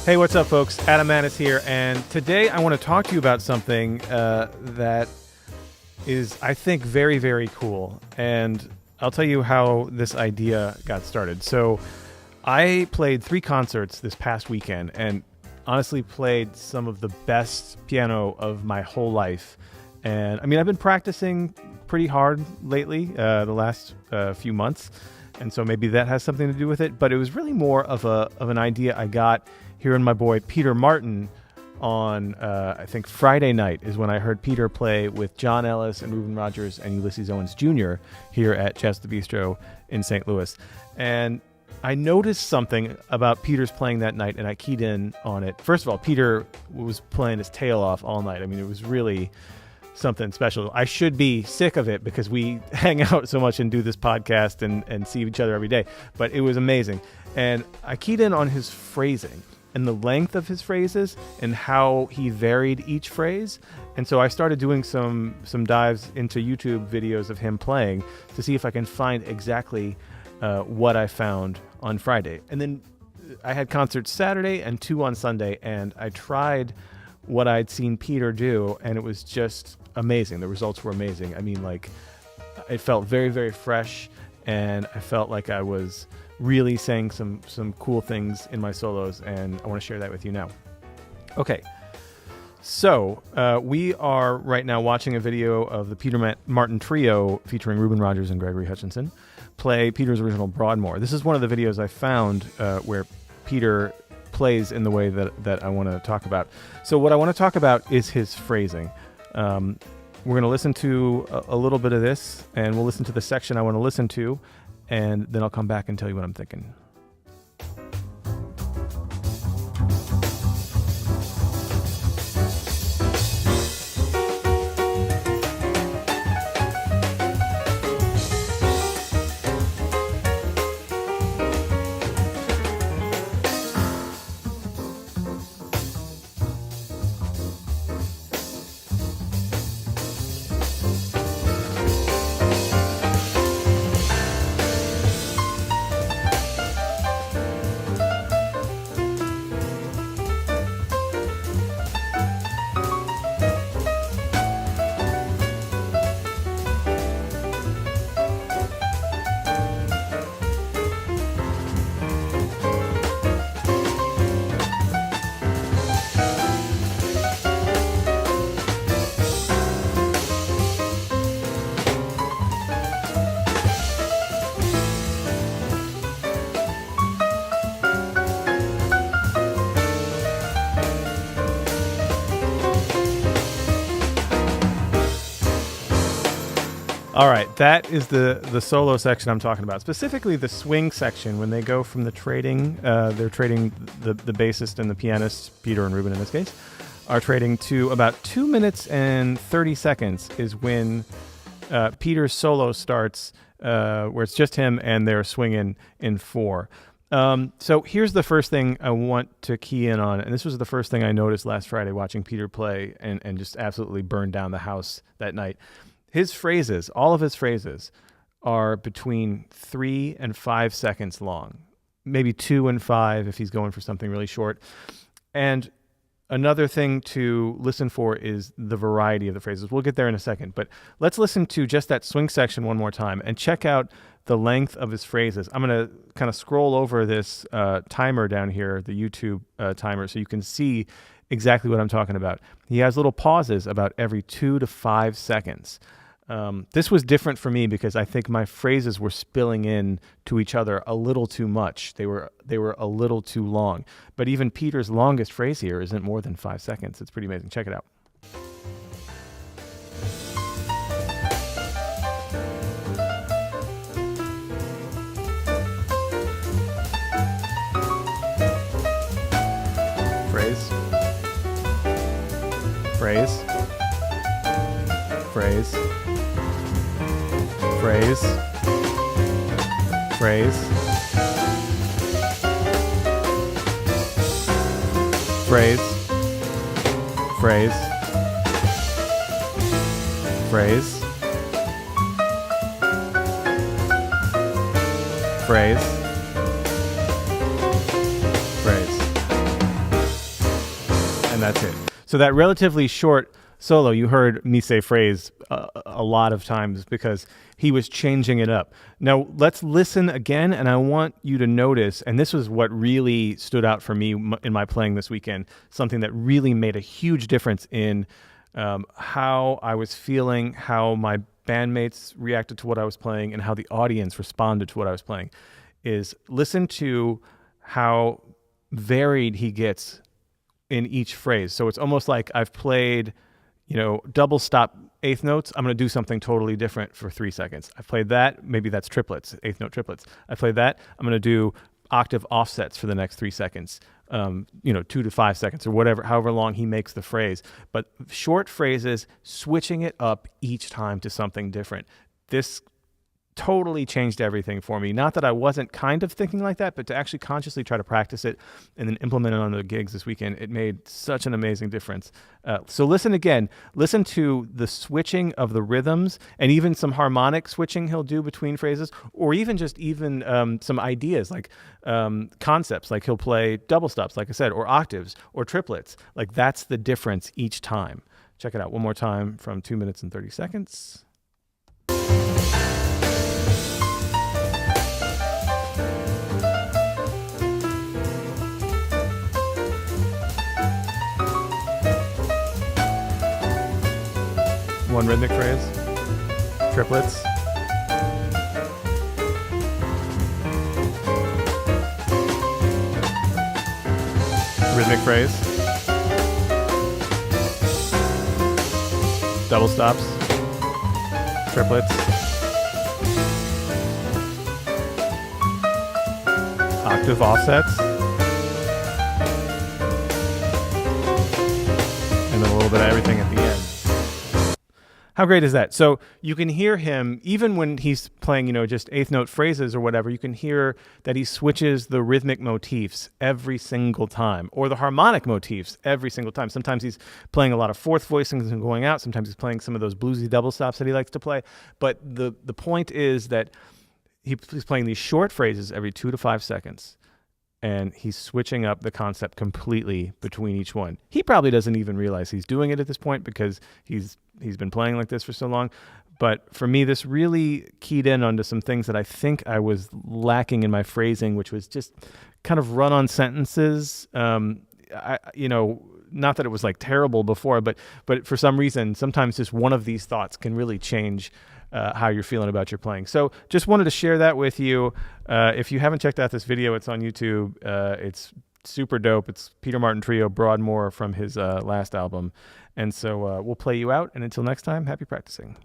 Hey, what's up, folks? Adam Maness here, and today I want to talk to you about something that is, I think, very, very cool. And I'll tell you how this idea got started. So I played 3 concerts this past weekend and honestly played some of the best piano of my whole life. And I mean, I've been practicing pretty hard lately, the last few months. And so maybe that has something to do with it. But it was really more of an idea I got hearing my boy Peter Martin on, I think Friday night is when I heard Peter play with John Ellis and Reuben Rogers and Ulysses Owens Jr. here at Jazz the Bistro in St. Louis. And I noticed something about Peter's playing that night, and I keyed in on it. First of all, Peter was playing his tail off all night. I mean, it was really something special. I should be sick of it because we hang out so much and do this podcast and see each other every day. But it was amazing. And I keyed in on his phrasing and the length of his phrases and how he varied each phrase. And so I started doing some dives into YouTube videos of him playing to see if I can find exactly what I found on Friday. And then I had concerts Saturday and 2 on Sunday, and I tried what I'd seen Peter do, and it was just amazing. The results were amazing. I mean, like, it felt very, very fresh, and I felt like I was really saying some cool things in my solos, and I want to share that with you now. Okay, so we are right now watching a video of the Peter Martin Trio featuring Reuben Rogers and Gregory Hutchinson play Peter's original Broadmoor. This is one of the videos I found where Peter plays in the way that I want to talk about. So what I want to talk about is his phrasing. We're going to listen to a little bit of this, and we'll listen to the section I want to listen to, and then I'll come back and tell you what I'm thinking. All right, that is the solo section I'm talking about, specifically the swing section when they go from the trading. They're trading the bassist and the pianist, Peter and Reuben in this case, are trading to about 2 minutes and 30 seconds is when Peter's solo starts, where it's just him and they're swinging in 4. So here's the first thing I want to key in on, and this was the first thing I noticed last Friday watching Peter play and just absolutely burned down the house that night. His phrases, all of his phrases, are between 3 and 5 seconds long, maybe 2 and 5 if he's going for something really short. And another thing to listen for is the variety of the phrases. We'll get there in a second, but let's listen to just that swing section one more time and check out the length of his phrases. I'm going to kind of scroll over this timer down here, the YouTube timer, so you can see exactly what I'm talking about. He has little pauses about every 2 to 5 seconds. This was different for me because I think my phrases were spilling in to each other a little too much. They were a little too long. But even Peter's longest phrase here isn't more than 5 seconds. It's pretty amazing. Check it out. Phrase. Phrase. Phrase. Phrase. Phrase. Phrase. Phrase. Phrase. Phrase. Phrase. and that's it. So that relatively short solo, you heard me say phrase a lot of times because he was changing it up. Now let's listen again, and I want you to notice, and this was what really stood out for me in my playing this weekend, something that really made a huge difference in how I was feeling, how my bandmates reacted to what I was playing, and how the audience responded to what I was playing, is listen to how varied he gets in each phrase. So it's almost like I've played, double stop eighth notes. I'm going to do something totally different for 3 seconds. I've played that. Maybe that's triplets, eighth note triplets. I played that. I'm going to do octave offsets for the next 3 seconds, 2 to 5 seconds or whatever, however long he makes the phrase. But short phrases, switching it up each time to something different. This totally changed everything for me. Not that I wasn't kind of thinking like that, but to actually consciously try to practice it and then implement it on the gigs this weekend, it made such an amazing difference. So listen again. Listen to the switching of the rhythms and even some harmonic switching he'll do between phrases, or even some ideas like concepts, like he'll play double stops, like I said, or octaves or triplets. Like that's the difference each time. Check it out one more time from 2 minutes and 30 seconds. One rhythmic phrase, triplets, rhythmic phrase, double stops, triplets, octave offsets, and then a little bit of everything at the end. How great is that? So you can hear him, even when he's playing, just eighth note phrases or whatever, you can hear that he switches the rhythmic motifs every single time, or the harmonic motifs every single time. Sometimes he's playing a lot of fourth voicings and going out. Sometimes he's playing some of those bluesy double stops that he likes to play. But the point is that he's playing these short phrases every 2 to 5 seconds. And he's switching up the concept completely between each one. He probably doesn't even realize he's doing it at this point because he's been playing like this for so long. But for me, this really keyed in onto some things that I think I was lacking in my phrasing, which was just kind of run-on sentences. Not that it was like terrible before, but for some reason, sometimes just one of these thoughts can really change how you're feeling about your playing. So just wanted to share that with you. If you haven't checked out this video, it's on YouTube. It's super dope. It's Peter Martin Trio, Broadmoor, from his last album. And so we'll play you out. And until next time, happy practicing.